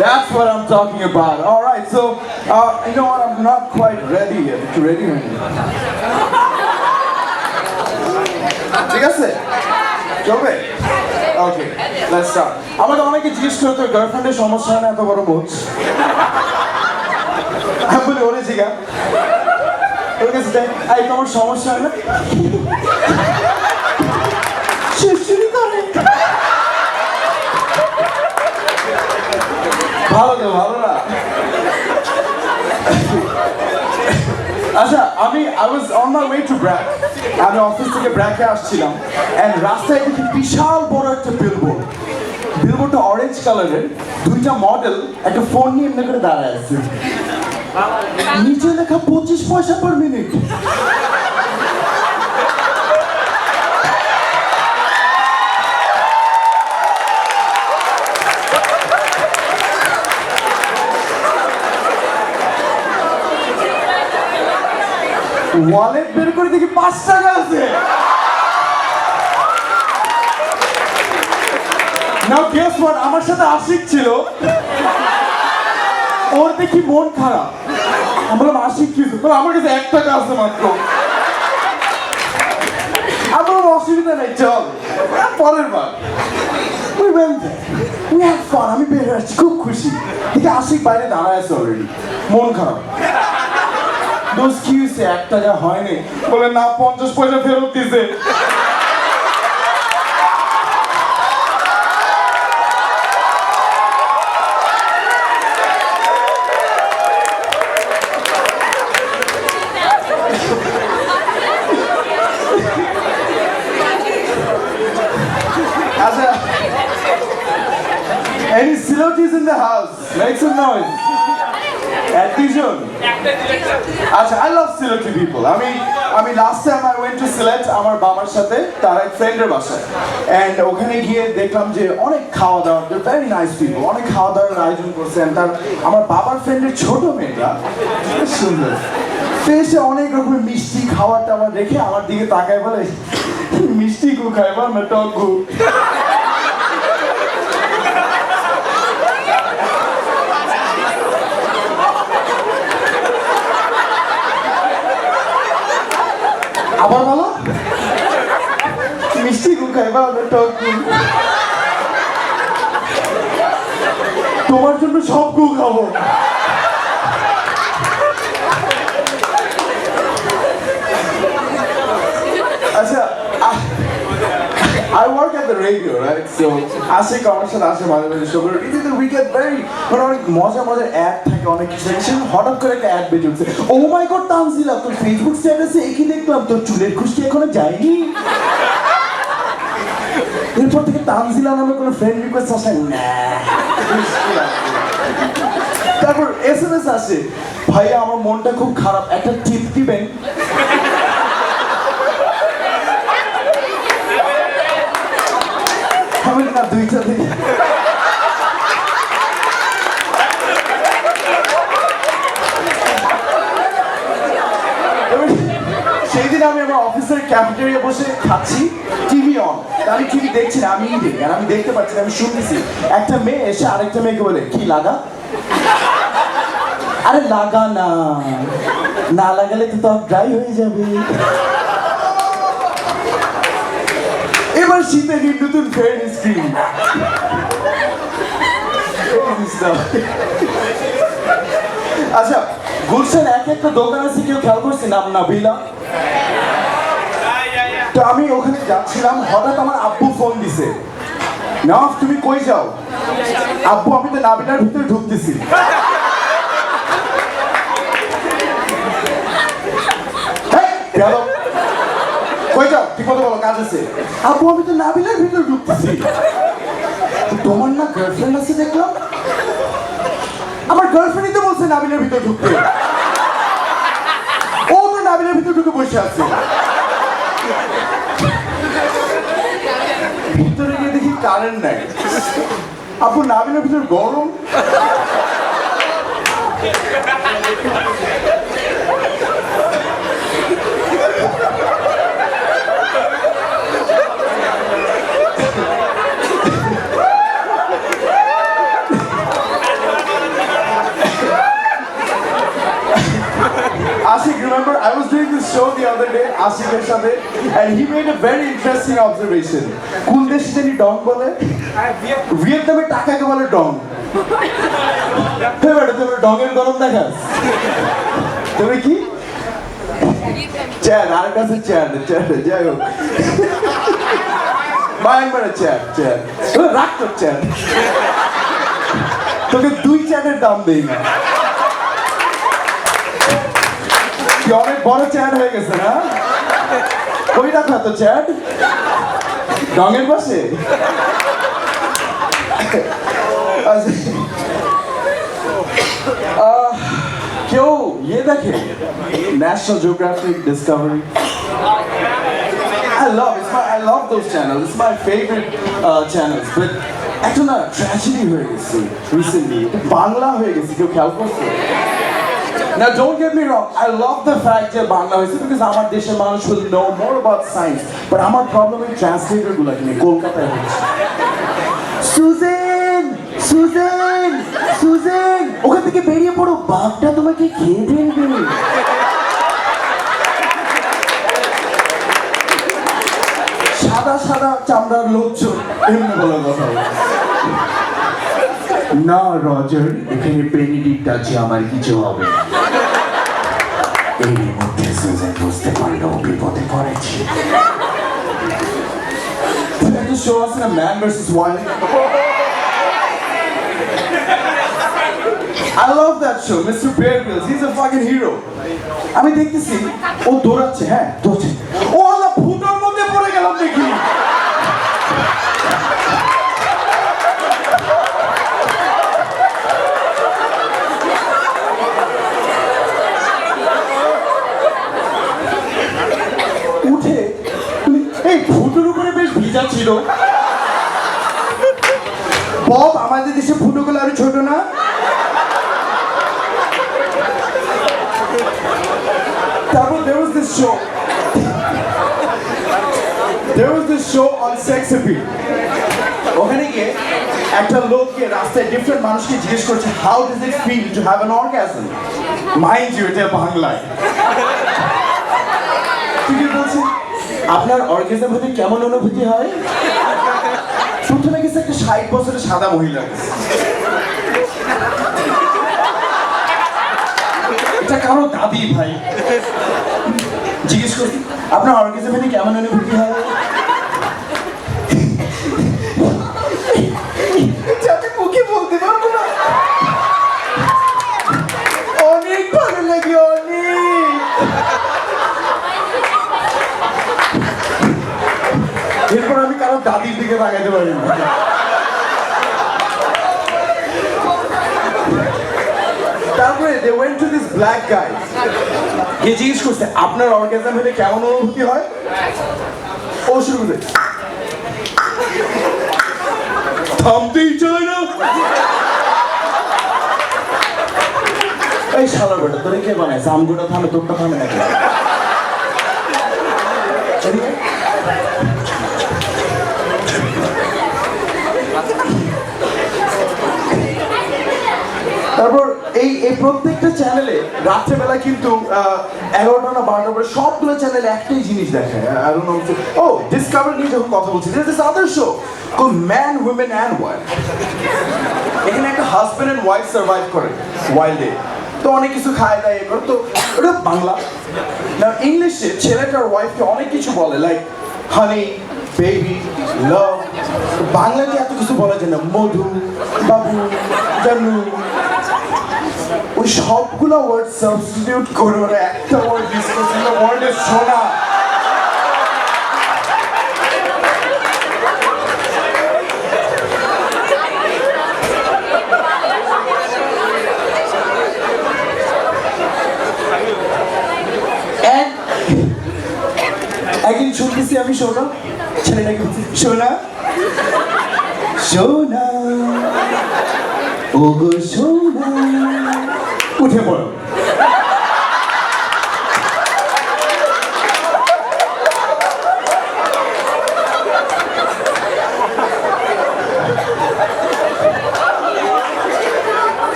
That's what I'm talking about. All right, so you know what? I'm not quite ready yet. You ready? ঠিক আছে চলবে okay let's start আমাকে অনেকে জিজ্ঞেস করে তোর গার্লফ্রেন্ডের সমস্যা হয় না এত বড় মুখ আমি বলি ওরে জিগা ওর কাছে যাই এই তোমার সমস্যা হয় না শিরশিরি করে ভালো তো ভালো না আচ্ছা I was on my way to Brack আমি অফিস থেকে ব্র্যাকে আসছিলাম এন্ড রাস্তায় দেখি বিশাল বড় একটা বিলবোর্ডটা অরেঞ্জ কালারের দুইটা মডেল একটা ফোন নিয়ে এমনি করে দাঁড়ায় আছে নিচে লেখা 25 পয়সা পার মিনিট ওয়ালেট বের করে দেখি 5 টাকা আছে নাও গেস হোয়াট আমার সাথে আশিক ছিল ওর দেখি মন খারাপ আমি বললাম আশিক কি আমার কাছে 1 টাকা আছে মাত্র আমার অসুবিধা নেই চল পরের বার আমি বের হচ্ছি খুব খুশি দেখি আশিক বাইরে দাঁড়ায় আছে অলরেডি মন খারাপ দোষ কি হয়েছে 1 টাকা হয়নি বলে না 50 পয়সা ফেরত দিছে আচ্ছা any Silotis in the house make some noise একজন আচ্ছা I love Siloti people আমি last time I went to Silet আমার বাবার সাথে তার এক ফ্রেন্ডের বাসায় এন্ড ওখানে গিয়ে দেখলাম যে অনেক খাওয়া দাওয়া they're very nice people অনেক খাওয়া দাওয়ার আয়োজন করছেন তার আমার বাবার ফ্রেন্ডের ছোট মেয়েটা সুন্দর ফেসে অনেক রকমের মিষ্টি খাবার টাবার রেখে আমার দিকে তাকায় বলে মিষ্টি গু খাইবা না টক গু আবার বলো মিষ্টি গু খাইবা না টক গু তোমার জন্য সব গু খাবো আচ্ছা I work at the radio, right? So, Ashik আমার সাথে আসে মাঝে মাঝে শো করে we get very অনেক মজার অ্যাড থাকে অনেক কিছু হঠাৎ করে একটা অ্যাড বেজে উঠছে ও মাই গড তানজিলা তোর ফেসবুক স্ট্যাটাসে একই দেখলাম তোর চুলের খুশকি এখনো যায়নি এরপর থেকে তানজিলা নামে কোনো ফ্রেন্ড রিকোয়েস্ট আসে না তারপর SMS আসে ভাইয়া আমার মনটা খুব খারাপ একটা টিপ দিবেন আমি না দুইটা দিই সেই দিন আমি আমার অফিসের ক্যাফেটেরিয়া বসে খাচ্ছি টিভি অন আমি টিভি দেখছি না আমি দেখি আর আমি দেখতে পাচ্ছি না আমি শুনতেছি একটা মেয়ে এসে আরেকটা মেয়েকে বলে কি লাগা আরে লাগা না লাগালে তো ত্বক ড্রাই হয়ে যাবে এবার শীতে নতুন ফেয়ারনেস ক্রিম আচ্ছা গুলশান একটা দোকান আছে কেউ খেয়াল করছে নাম নাবিলা তো আমি ওখানে যাচ্ছিলাম হঠাৎ আমার আব্বু ফোন দিছে নাফ তুমি কই যাও আব্বু আমি তো নাবিলার ভিতরে ঢুকতেছি কই যাও ঠিক মতো বলো কাজ আছে আব্বু আমি তো নাবিলার ভিতরে ঢুকতেছি তোমার না গার্লফ্রেন্ড আছে দেখলাম আমার গার্লফ্রেন্ডই তো বলছে নাবিলার ভিতরে ঢুকতে ও তো নাবিলার ভিতরে ঢুকে বসে আছে ভিতরে গিয়ে দেখি কারেন্ট নাই আব্বু নাবিলার ভিতরে গরম show the other day, Ashik's সাথে, and he made a very interesting observation. কোন দেশে জানি ডং বলে? ভিয়েতনামে টাকাকে বলে ডং। বেটা তুমি ডংয়ের গরম দেখাস? তুমি কি? চ্যাট, আর কাছে চ্যাট, যাই হোক। মায়ানমারের চ্যাট। রাগ তোর চ্যাট। তোকে 2 চ্যাটের দাম দেই না। কি অনেক বড় চ্যাট হয়ে গেছে না? কই রাখা তো চ্যাট? ডঙের পাশে? কেউ ইয়ে দেখে? National geographic, Discovery? I love those channels. It's my favorite channels. But একটা না ট্র্যাজেডি হয়ে গেছে recently. বাংলা হয়ে গেছে, কেউ খেয়াল করছে? Now don't get me wrong, I love the fact that Bangla হয়েছে because আমার দেশের মানুষ will know more about science. But আমার problem এই ট্রান্সলেটর গুলো কিনে কলকাতায় হচ্ছে। সুজেন ওখান থেকে বেরিয়ে পড়ো, বাঘটা তোমাকে খেয়ে ফেলবে। সাদা চামড়ার লোকজন এমনি বলে কথা। না রজার, এখানে বেনিডিক্ট আছে, আমার কিছু হবে। এই মধ্যে সুজেন বুঝতে পারলো বিপদে পড়েছে। Just show us in a man versus wild. I love that show, Mr. Bear Grylls. He's a fucking hero. আমি দেখতেছি ও দৌড়াচ্ছে, হ্যাঁ দৌড়ছে, ও আল্লাহ ফুটোর মধ্যে পড়ে গেলাম দেখি। উঠে এই ফুটোর উপরে বেশ ভিজা ছিল। বব, আমাদের দেশে ফুটোগুলো আরো ছোট না? তারপর there was this show on sex appeal. ওখানে গিয়ে একটা লোককে রাস্তায় ডিফারেন্ট মানুষকে জিজ্ঞেস করছে how does it feel to have an orgasm? Mind you, এটা বাংলায়। ঠিক বলছে, আপনার অর্গাজম হতে কেমন অনুভূতি হয়? প্রথমে গেছে একটা 60 বছরের সাদা মহিলা, এটা কারো দাদি ভাই। জিজ্ঞেস করছি আপনার অর্গাজম হতে কেমন অনুভূতি হয়? যাতে মুখে বলতে পারবো না। অনেক ভালো লাগে, অনেক। এরপর আমি কারো দাদির দিকে তাকাইতে পারি না। তারপরে they went to this black guy. গিয়ে জিজ্ঞেস করছে আপনার অর্গাজম হলে কেমন অনুভূতি হয়? ও শুরু করছে, থামতেই চায় না। এই শালা বেটা, তোরে কে বানাইছে? আমগুলো থামে, তোরটা থামে নাকি? তারপর এই প্রত্যেকটা চ্যানেলে রাত্রেবেলা কিন্তু 11টা না 12টার পরে সবগুলো চ্যানেলে একটাই জিনিস দেখায়। I don't know, ডিসকভারি নিয়ে যখন কথা বলছি, there's this other show called Man, Women and Wild. এখানে একটা হাজব্যান্ড এন্ড ওয়াইফ সার্ভাইভ করে ওয়াইল্ডে, তো অনেক কিছু খায় দায় করে। তো ওটা বাংলা না, ইংলিশে ছেলেটার ওয়াইফকে অনেক কিছু বলে, লাইক হানি, বেবি, লাভ। বাংলাতে এত কিছু বলা যায় না, মধু, বাবু, জানু। ওই সবগুলো ওয়ার্ড সাবস্টিটিউট করে ওরা একটা ওয়ার্ড ইউজ করছিল, ওয়ার্ডের সোনা। একদিন শুনতেছি আমি সোনা, ছেলেটাকে বলছি সোনা, সোনা, ও গো সোনা, উঠে পড়ো।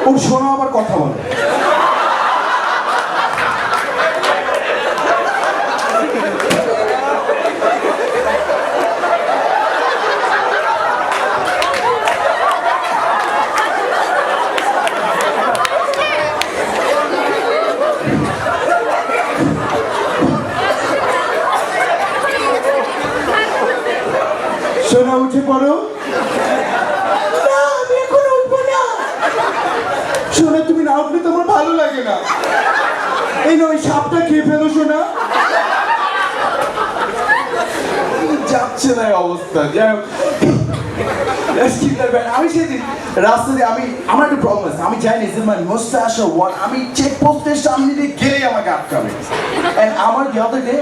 ওর সোনা আবার কথা বলে। না, আমি এখন উঠবো না। শোনা, তুমি না উঠলে তো আমার ভালো লাগে না। এই নয়, সাপটা খেয়ে ফেলো শোনা। যাচ্ছে না এই অবস্থা। যাই হোক, let's keep that back. আমি সেদিন রাস্তাতে আমার একটা প্রবলেম আছে। আমি জানি যে my mustache or what, আমি চেক পোস্টের সামনে দিয়ে গেলেই আমাকে আটকাবে। And আমার the other day,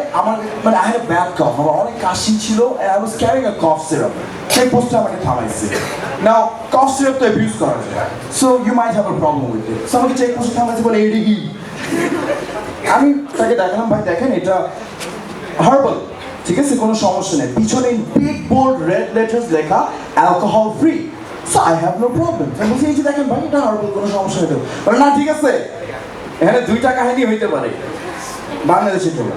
I had a bad cough. আমার অনেক কাশি ছিল and I was carrying a cough syrup. Check পোস্টে আমাকে থামাইছে। Now cough syrup তো abuse করা যায়, so you might have a problem with it. So আমাকে চেক পোস্টে থামাইছে বলে এইটা কি? আমি তাকে দেখালাম, ভাই দেখেন এটা হার্বাল, ঠিক আছে, কোনো সমস্যা নেই। পিছনে বিগ বোল্ড রেড লেটার্স লেখা alcohol free, so I have no problem. আমি বলছি এই যে দেখেন ভাই এটা হার্বাল, কোনো সমস্যা নেই। বলে না ঠিক আছে, এখানে দুইটা কাহিনী হইতে পারে বাংলাদেশের জন্য।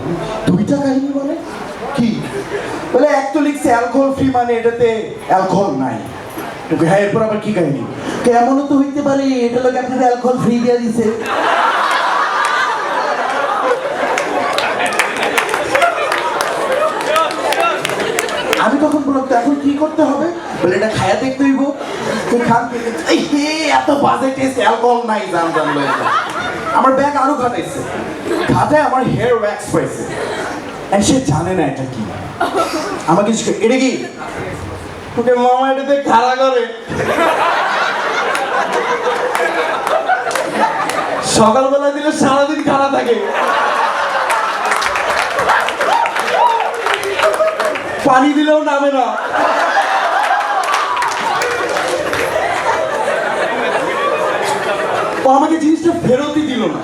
দুইটা কাহিনী মানে কি? বলে এক তো লিখছে অ্যালকোহল ফ্রি, মানে এটাতে অ্যালকোহল নাই। হ্যাঁ, এরপর আবার কি কাহিনী? এমনও তো হইতে পারে এটা লোক আপনাদের অ্যালকোহল ফ্রি দিয়ে দিছে। আমি তখন বললাম তো এখন কি করতে হবে? বলে এটা খায়া দেখতে হইব। তুই খান, এত বাজে টেস্ট, অ্যালকোহল নাই, জান জান। আমার ব্যাগ আরো ঘাটাইছে, ঘাটায় আমার হেয়ার ওয়্যাক্স পাইছে, এন্ড সে জানে না এটা কি। আমাকে এটা কি? তোকে মামা এটাতে খাড়া করে। সকালবেলা দিলে সারাদিন খাড়া থাকে, পানি দিলেও নামে না। ও আমাকে জিনিসটা ফেরতই দিল না।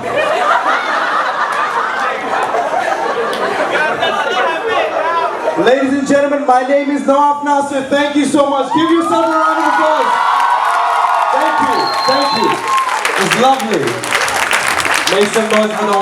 Ladies and gentlemen, my name is Nawaf Nasir. Thank you so much. Give yourself a round of applause. Thank you. It's lovely. Make some noise for Nawaf.